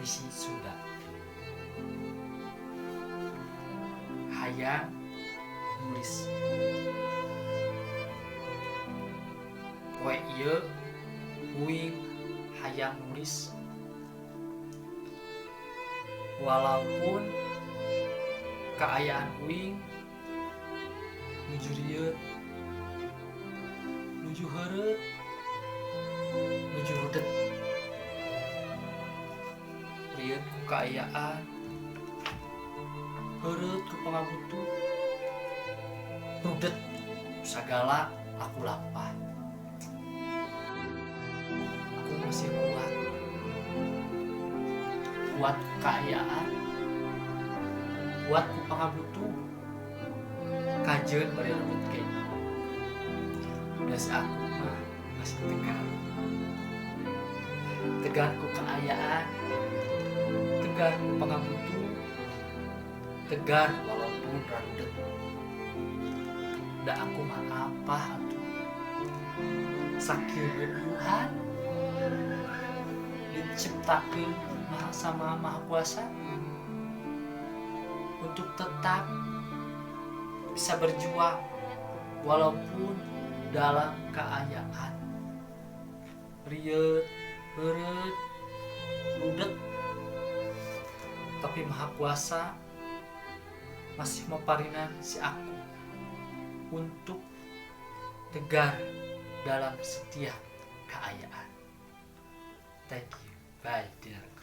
Puisi Sunda. Hayang nulis. Poe ieu uing hayang nulis. Walaupun keayaan uing nuju rieut, nuju heureut, nuju rudet. Rieut ku kaayaan, heureut ku pangabutuh, rudet sagala aku lapah. Aku masih kuat ku kaayaan, kuat ku pangabutuh, kajeun bari rudet ge. Das aku mah masih tegar ku kaayaan, tegar ku pangabutuh, tegar walaupun rarudet. Da aku mah apa atuh sakieu Tuhan diciptakeun sama Maha Kuasa untuk tetap bisa berjuang walaupun dalam keayaan rieut, heureut, rudet, tapi Maha Kuasa masih memparinan si aku untuk tegar dalam setiap keayaan. Thank you. Bye, dear.